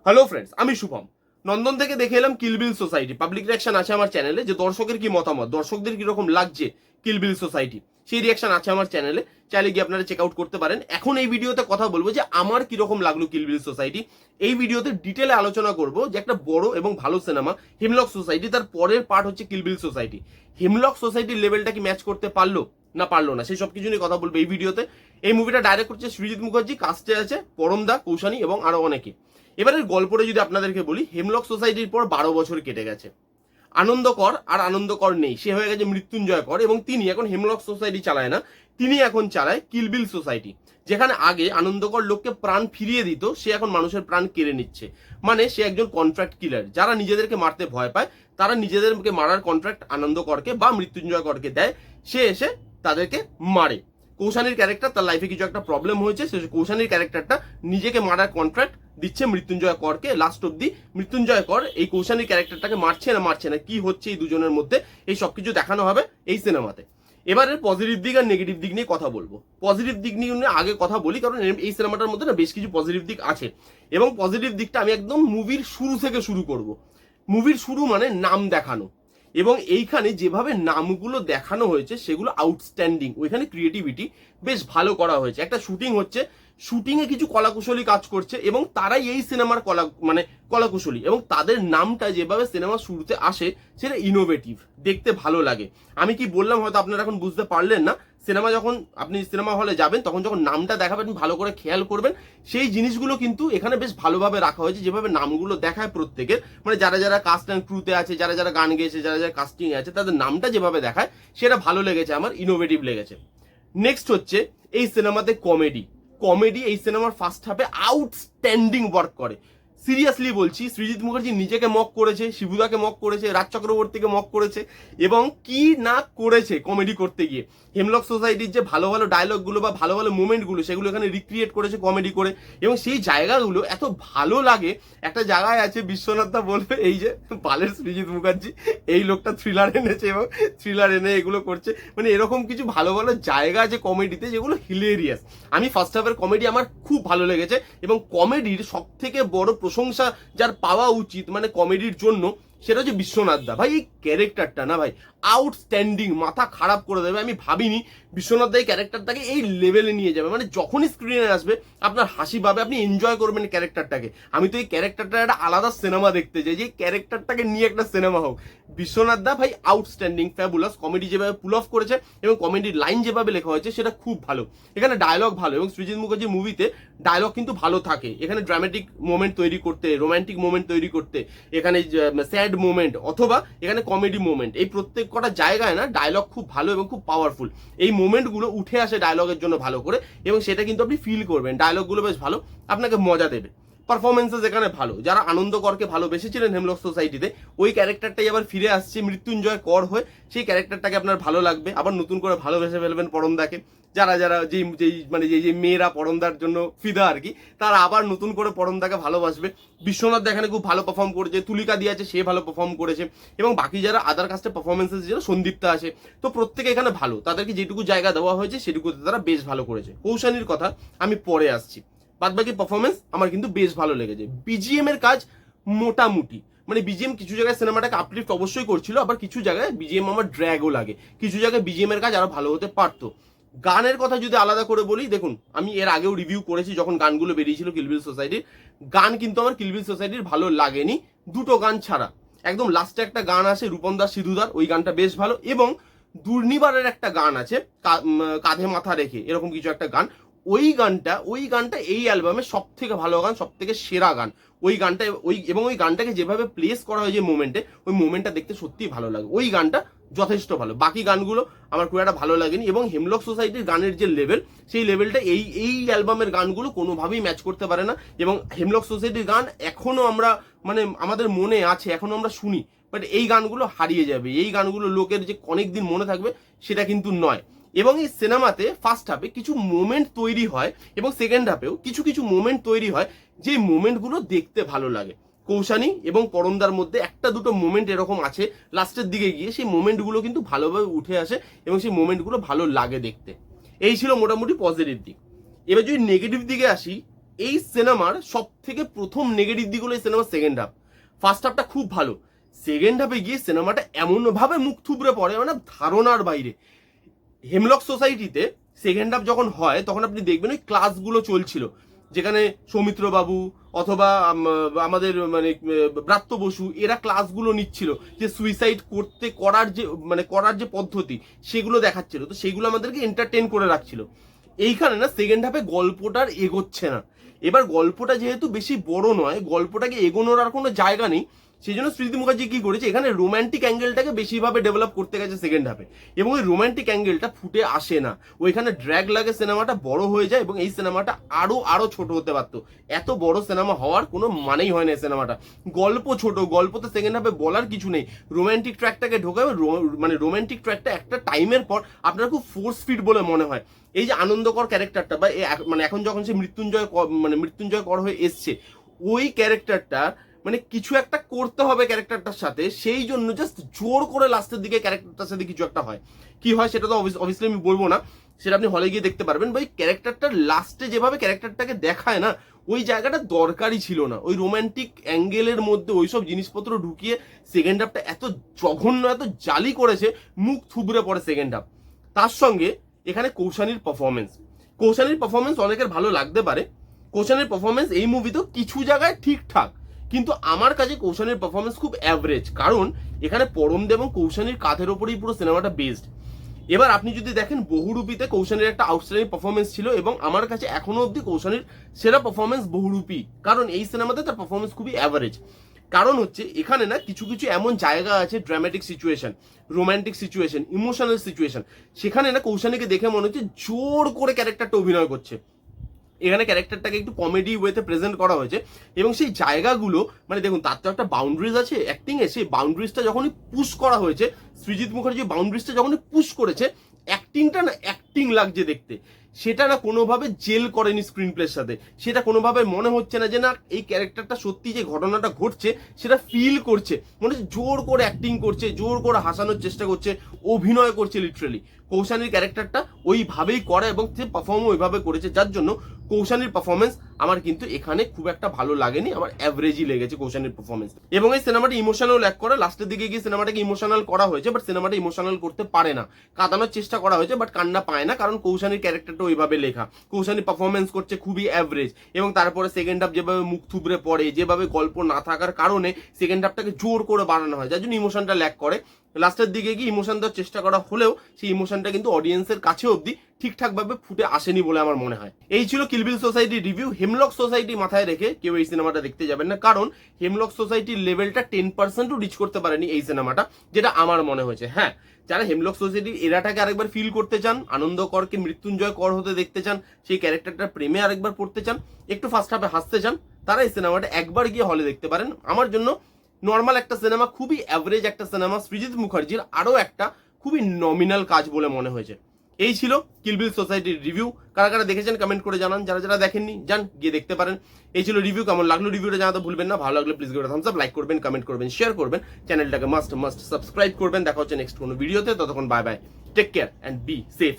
Hello friends, আমি শুভম নন্দন থেকে দেখে এলাম কিল বিল সোসাইটি। পাবলিক রিয়াকশন আছে আমার চ্যানেলে, যে দর্শকের কি মতামত, দর্শকদের কিরকম লাগছে কিল বিল সোসাইটি, সেই রিয়াকশন আছে আমার চ্যানেলে। চাইলে গিয়ে আপনারা চেক আউট করতে পারেন। এখন এই ভিডিওতে কথা বলবো যে আমার কিরকম লাগলো কিল বিল সোসাইটি। এই ভিডিওতে ডিটেলে আলোচনা করব যে একটা বড় এবং ভালো সিনেমা হেমলক সোসাইটি, তার পরের পার্ট হচ্ছে কিল বিল সোসাইটি। হেমলক সোসাইটির লেভেলটা কি ম্যাচ করতে পারলো না পারলো না, সেই সব কিছু নিয়ে কথা বলবো এই ভিডিওতে। এই মুভিটা ডাইরেক্ট করছে সৃজিত মুখার্জি, কাস্টে আছে পরমদা, কৌশানী এবং আরো অনেকে। এবারের গল্পটা যদি আপনাদেরকে বলি, হেমলক সোসাইটির পর 12 বছর কেটে গেছে। আনন্দকর আর আনন্দকর নেই, সে হয়ে গেছে মৃত্যুঞ্জয় কর, এবং তিনি এখন হেমলক সোসাইটি চালায় না, তিনি এখন চালায় কিল বিল সোসাইটি। যেখানে আগে আনন্দকর লোককে প্রাণ ফিরিয়ে দিত, সে এখন মানুষের প্রাণ কেড়ে নিচ্ছে। মানে সে একজন কন্ট্রাক্ট কিলার। যারা নিজেদেরকে মারতে ভয় পায় তারা নিজেদেরকে মারার কন্ট্রাক্ট আনন্দকরকে বা মৃত্যুঞ্জয় করকে দেয়, সে এসে তাদেরকে মারে। কৌশানীর ক্যারেক্টার, তার লাইফে কিছু একটা প্রবলেম হয়েছে, সে কৌশানীর ক্যারেক্টারটা নিজেকে মারার কন্ট্রাক্ট দিচ্ছে মৃত্যুঞ্জয় করকে। লাস্ট অব্দি মৃত্যুঞ্জয় কর এই কৌশানীর ক্যারেক্টারটাকে মারছে না, কি হচ্ছে এই দুজনের মধ্যে, এই সবকিছু দেখানো হবে এই সিনেমাতে। এবারে পজিটিভ দিক আর নেগেটিভ দিক নিয়ে কথা বলবো। পজিটিভ দিক নিয়ে আগে কথা বলি, কারণ এই সিনেমাটার মধ্যে না বেশ কিছু পজিটিভ দিক আছে। এবং পজিটিভ দিকটা আমি একদম মুভির শুরু থেকে শুরু করব। মুভির শুরু মানে নাম দেখানো, এবং এইখানে যেভাবে নামগুলো দেখানো হয়েছে সেগুলো আউটস্ট্যান্ডিং। ওইখানে ক্রিয়েটিভিটি বেশ ভালো করা হয়েছে। একটা শুটিং হচ্ছে, শুটিং এ কিছু কলাকুশলী কাজ করছে, এবং তারাই এই সিনেমার কলাকুশলী, এবং তাদের নামটা যেভাবে সিনেমা শুরুতে আসে সেটা ইনোভেটিভ, দেখতে ভালো লাগে। আমি কি বললাম হয়তো আপনারা এখন বুঝতে পারলেন না। সিনেমা যখন আপনি সিনেমা হলে যাবেন তখন যখন নামটা দেখাবেন ভালো করে খেয়াল করবেন, সেই জিনিসগুলো কিন্তু এখানে বেশ ভালোভাবে রাখা হয়েছে। যেভাবে নামগুলো দেখায় প্রত্যেকের, মানে যারা যারা কাস্ট অ্যান্ড ক্রুতে আছে, যারা যারা গান গেয়েছে, যারা যারা কাস্টিং আছে, তাদের নামটা যেভাবে দেখায় সেটা ভালো লেগেছে আমার, ইনোভেটিভ লেগেছে। নেক্সট হচ্ছে এই সিনেমাতে কমেডি। এই সিনেমার ফার্স্ট হাফে আউটস্ট্যান্ডিং ওয়ার্ক করে। সিরিয়াসলি বলছি, সৃজিত মুখার্জি নিজেকে মক করেছে, শিবুদাকে মক করেছে, রাজ চক্রবর্তীকে মক করেছে, এবং কি না করেছে কমেডি করতে গিয়ে। হেমলক সোসাইটির যে ভালো ভালো ডায়লগগুলো বা ভালো ভালো মুভমেন্টগুলো সেগুলো এখানে রিক্রিয়েট করেছে কমেডি করে, এবং সেই জায়গাগুলো এত ভালো লাগে। একটা জায়গায় আছে বিশ্বনাথ দা বলবে, এই যে পালের সৃজিত মুখার্জি, এই লোকটা থ্রিলার এনেছে এবং থ্রিলার এনে এগুলো করছে। মানে এরকম কিছু ভালো ভালো জায়গা আছে কমেডিতে যেগুলো হিলেরিয়াস। আমি ফার্স্ট হাফের কমেডি আমার খুব ভালো লেগেছে, এবং কমেডির সব থেকে বড় প্রশংসা যার পাওয়া উচিত মানে কমেডির জন্য, সেটা হচ্ছে বিশ্বনাথ দা। ভাই এই ক্যারেক্টারটা না ভাই আউটস্ট্যান্ডিং, মাথা খারাপ করে দেবে। আমি ভাবিনি বিশ্বনাথ দা এই ক্যারেক্টারটাকে এই লেভেলে নিয়ে যাবে। মানে যখনই স্ক্রিনে আসবে আপনার হাসি পাবে, আপনি এনজয় করবেন ক্যারেক্টারটাকে। আমি তো এই ক্যারেক্টারটা একটা আলাদা সিনেমা দেখতে চাই, যে ক্যারেক্টারটাকে নিয়ে একটা সিনেমা হোক। বিশ্বনাথ দা ভাই আউটস্ট্যান্ডিং, ফ্যাবুলাস। কমেডি যেভাবে পুল অফ করেছে এবং কমেডির লাইন যেভাবে লেখা হয়েছে সেটা খুব ভালো। এখানে ডায়লগ ভালো, এবং সৃজিত মুখার্জির মুভিতে ডায়লগ কিন্তু ভালো থাকে। এখানে ড্রামাটিক মোমেন্ট তৈরি করতে, রোমান্টিক মোমেন্ট তৈরি করতে, এখানে স্যাড মোমেন্ট অথবা এখানে কমেডি মোমেন্ট, এই প্রত্যেক কটা জায়গায় না ডায়লগ খুব ভালো এবং খুব পাওয়ারফুল। এই মোমেন্টগুলো উঠে আসে ডায়লগের জন্য ভালো করে, এবং সেটা কিন্তু আপনি ফিল করবেন। ডায়লগগুলো বেশ ভালো, আপনাকে মজা দেবে। পারফরমেন্সেস এখানে ভালো। যারা আনন্দকরকে ভালোবেসেছিলেন হেমলক সোসাইটিতে, ওই ক্যারেক্টারটাই আবার ফিরে আসছে মৃত্যুঞ্জয় কর হয়ে, সেই ক্যারেক্টারটাকে আপনার ভালো লাগবে। আবার নতুন করে ভালোবেসে ফেলবেন পরমদাকে। যারা যারা যেই মেয়েরা পরমদার জন্য ফিদা আর কি, তারা আবার নতুন করে পরমদাকে ভালোবাসবে। বিশ্বনাথ এখানে খুব ভালো পারফর্ম করেছে, তুলিকা দিয়ে আছে, সে ভালো পারফর্ম করেছে, এবং বাকি যারা আদার কাস্টে পারফরমেন্সেস যেটা সন্দীপ্তা আছে, তো প্রত্যেকে এখানে ভালো। তাদেরকে যেটুকু জায়গা দেওয়া হয়েছে সেটুকুতে তারা বেশ ভালো করেছে। কৌশানীর কথা আমি পরে আসছি। বাদবাকি পারফরমেন্স আমার কিন্তু বেশ ভালো লেগেছে। বিজিএম এর কাজ মোটামুটি, মানে বিজিএম কিছু জায়গায় সিনেমাটাকে আপলিফ্ট অবশ্যই করছিল, আবার কিছু জায়গায় বিজিএম আমার ড্র্যাগও লাগে। কিছু জায়গায় বিজিএম এর কাজ আরো ভালো হতে পারতো। গানের কথা যদি আলাদা করে বলি, দেখুন আমি এর আগেও রিভিউ করেছি যখন গানগুলো বেরিয়েছিল কিল বিল সোসাইটির। গান কিন্তু আমার কিল বিল সোসাইটির ভালো লাগেনি, দুটো গান ছাড়া। একদম লাস্টে একটা গান আছে রূপন দাস সিধুদার, ওই গানটা বেশ ভালো। এবং দুর্নিবারের একটা গান আছে কাঁধে মাথা রেখে, এরকম কিছু একটা গান। ওই গানটা এই অ্যালবামের সব থেকে ভালো গান, সব থেকে সেরা গান ওই গানটা। ওই গানটাকে যেভাবে প্লেস করা হয় যে মোমেন্টে, ওই মোমেন্টটা দেখতে সত্যিই ভালো লাগে। ওই গানটা যথেষ্ট ভালো। বাকি গানগুলো আমার খুব একটা ভালো লাগেনি। এবং হেমলক সোসাইটির গানের যে লেভেল, সেই লেভেলটা এই অ্যালবামের গানগুলো কোনোভাবেই ম্যাচ করতে পারে না। এবং হেমলক সোসাইটির গান এখনো আমরা মানে আমাদের মনে আছে, এখনো আমরা শুনি, বাট এই গানগুলো হারিয়ে যাবে। এই গানগুলো লোকের যে অনেকদিন মনে থাকবে সেটা কিন্তু নয়। এবং এই সিনেমাতে ফার্স্ট হাফে কিছু মোমেন্ট তৈরি হয়, এবং সেকেন্ড হাফেও কিছু কিছু মোমেন্ট তৈরি হয়, যে মোমেন্টগুলো দেখতে ভালো লাগে। কৌশানী এবং পরমদার মধ্যে একটা দুটো মোমেন্ট এরকম আছে লাস্টের দিকে গিয়ে, সেই মোমেন্টগুলো কিন্তু ভালোভাবে উঠে আসে, এবং সেই মোমেন্টগুলো ভালো লাগে দেখতে। এই ছিল মোটামুটি পজিটিভ দিক। এবার যদি নেগেটিভ দিকে আসি, এই সিনেমার সব থেকে প্রথম নেগেটিভ দিক হলো এই সিনেমার সেকেন্ড হাফ। ফার্স্ট হাফটা খুব ভালো, সেকেন্ড হাফে গিয়ে সিনেমাটা এমনভাবে মুখ থুবড়ে পড়ে মানে ধারণার বাইরে। হেমলক সোসাইটিতে সেকেন্ড হাফ যখন হয় তখন আপনি দেখবেন ওই ক্লাসগুলো চলছিল, যেখানে সৌমিত্র বাবু অথবা আমাদের মানে ব্রাত্য বসু এরা ক্লাসগুলো নিচ্ছিল, যে সুইসাইড করার যে পদ্ধতি সেগুলো দেখাচ্ছিল, তো সেগুলো আমাদেরকে এন্টারটেন করে রাখছিল। এইখানে না সেকেন্ড হাফে গল্পটার এগোচ্ছে না। এবার গল্পটা যেহেতু বেশি বড় নয়, গল্পটাকে এগোনোর আর কোনো জায়গা নেই, সেই জন্য স্মৃতি মুখার্জি কি করেছে, এখানে রোম্যান্টিক অ্যাঙ্গেলটাকে বেশিভাবে ডেভেলপ করতে গেছে সেকেন্ড হাফে, এবং ওই রোম্যান্টিক অ্যাঙ্গেলটা ফুটে আসে না। ওইখানে ড্র্যাগ লাগে, সিনেমাটা বড় হয়ে যায়, এবং এই সিনেমাটা আরো ছোট হতে পারতো। এত বড় সিনেমা হওয়ার কোনো মানেই হয় না এই সিনেমাটা। গল্প ছোট, গল্পতে সেকেন্ড হাফে বলার কিছু নেই। রোম্যান্টিক ট্র্যাকটাকে ঢোকাবে, মানে রোম্যান্টিক ট্র্যাকটা একটা টাইমের পর আপনার খুব ফোর্স ফিট বলে মনে হয়। এই যে আনন্দকর ক্যারেক্টারটা বা মানে এখন যখন সে মৃত্যুঞ্জয় কর হয়ে এসছে, ওই ক্যারেক্টারটা মানে কিছু একটা করতে হবে ক্যারেক্টারটার সাথে, সেই জন্য জাস্ট জোর করে লাস্টের দিকে ক্যারেক্টারটার সাথে কিছু একটা হয়। কি হয় সেটা তো অবভিয়াসলি আমি বলবো না, সেটা আপনি হলে গিয়ে দেখতে পারবেন। বা ওই ক্যারেক্টারটার লাস্টে যেভাবে ক্যারেক্টারটাকে দেখায় না, ওই জায়গাটা দরকারই ছিল না। ওই রোম্যান্টিক অ্যাঙ্গেলের মধ্যে ওইসব জিনিসপত্র ঢুকিয়ে সেকেন্ড হাফটা এত জঘন্য, এত জালি করেছে, মুখ থুবড়ে পড়ে সেকেন্ড হাফ। তার সঙ্গে এখানে কৌশানীর পারফরমেন্স অনেকের ভালো লাগতে পারে। কৌশানীর পারফরমেন্স এই মুভিতেও কিছু জায়গায় ঠিকঠাক, কিন্তু আমার কাছে কৌশানীর পারফরমেন্স খুব অ্যাভারেজ, কারণ এখানে পরমদে এবং কৌশানীর কাঁধের ওপরেই পুরো সিনেমাটা বেসড। এবার আপনি যদি দেখেন বহুরূপীতে কৌশানীর একটা আউটস্ট্যান্ডিং পারফরমেন্স ছিল, এবং আমার কাছে এখনো অব্দি কৌশানীর সেরা পারফরমেন্স বহুরূপী, কারণ এই সিনেমাতে তার পারফরমেন্স খুবই অ্যাভারেজ। কারণ হচ্ছে এখানে না কিছু কিছু এমন জায়গা আছে, dramatic situation, romantic situation, emotional situation, সেখানে না কৌশানীকে দেখে মনে হচ্ছে জোর করে ক্যারেক্টারটা অভিনয় করছে। এখানে ক্যারেক্টারটাকে একটু কমেডি ওয়েতে প্রেজেন্ট করা হয়েছে, এবং সেই জায়গাগুলো মানে দেখুন তার তো একটা বাউন্ডারিজ আছে অ্যাক্টিং এ, সেই বাউন্ডারিজটা যখনই পুশ করা হয়েছে, সৃজিত মুখার্জি বাউন্ডারিজটা যখনই পুশ করেছে, অ্যাক্টিংটা না অ্যাক্টিং লাগছে দেখতে, সেটা না কোনোভাবে জেল করেনি স্ক্রিন প্লের সাথে। সেটা কোনোভাবে মনে হচ্ছে না যে না এই ক্যারেক্টারটা সত্যি যে ঘটনাটা ঘটছে সেটা ফিল করছে, মনে হচ্ছে জোর করে অ্যাক্টিং করছে, জোর করে হাসানোর চেষ্টা করছে, অভিনয় করছে লিটারালি। কৌশানীর ক্যারেক্টারটা ওইভাবেই করে এবং সে পারফর্মও ওইভাবে করেছে, যার জন্য কৌশানীর পারফরমেন্স আমার কিন্তু এখানে খুব একটা ভালো লাগেনি, আমার অ্যাভারেজই লেগেছে কৌশানীর পারফরমেন্স। এবং এই সিনেমাটা ইমোশনাল ল্যাক করে, লাস্টের দিকে গিয়ে সিনেমাটাকে ইমোশনাল করা হয়েছে, বাট সিনেমাটা ইমোশনাল করতে পারে না। কাঁদানোর চেষ্টা করা হয়েছে বাট কান্না পায় না, কারণ কৌশানীর ক্যারেক্টারটা ওইভাবে লেখা। কৌশানী পারফরমেন্স করছে খুবই অ্যাভারেজ, এবং তারপরে সেকেন্ড হাফ যেভাবে মুখ থুবড়ে পড়ে, যেভাবে গল্প না থাকার কারণে সেকেন্ড হাফটাকে জোর করে বাড়ানো হয়, যার জন্য ইমোশনটা ল্যাক করে। লাস্টের দিকে গিয়ে ইমোশন দেওয়ার চেষ্টা করা হলেও সেই ইমোশনটা কিন্তু অডিয়েন্সের কাছে অবধি ঠিকঠাক ভাবে ফুটে আসেনি বলে আমার মনে হয়। এই ছিল কিল বিল সোসাইটি রিভিউ। হেমলক সোসাইটি মাথায় রেখে কেউ এই সিনেমাটা দেখতে যাবেন না, কারণ হেমলক সোসাইটির লেভেলটা 10%ও রিচ করতে পারেনি এই সিনেমাটা, যেটা আমার মনে হয়েছে। হ্যাঁ, যারা হেমলক সোসাইটির এরাটাকে আরেকবার ফিল করতে চান, আনন্দ করকে মৃত্যুঞ্জয় কর হতে দেখতে চান, সেই ক্যারেক্টারটার প্রেমে আরেকবার পড়তে চান, একটু ফার্স্ট হাফে হাসতে চান, তারা এই সিনেমাটা একবার গিয়ে হলে দেখতে পারেন। আমার জন্য নর্মাল একটা সিনেমা, খুবই অ্যাভারেজ একটা সিনেমা। সৃজিত মুখার্জির আরো একটা খুবই নমিনাল কাজ বলে মনে হয়েছে। এই ছিল কিল বিল সোসাইটির রিভিউ। কারা কারা দেখেছেন কমেন্ট করে জানান, যারা যারা দেখেননি যান গিয়ে দেখতে পারেন। এই ছিল রিভিউ। কেমন লাগলো রিভিউটা জানাতে ভুলবেন না। ভালো লাগলে please give Thums up, like করবেন, কমেন্ট করবেন, শেয়ার করবেন, চ্যানেলটাকে মাস্ট সাবস্ক্রাইব করবেন। দেখা হচ্ছে নেক্সট কোনো ভিডিওতে, ততক্ষণ bye bye, take care and be safe.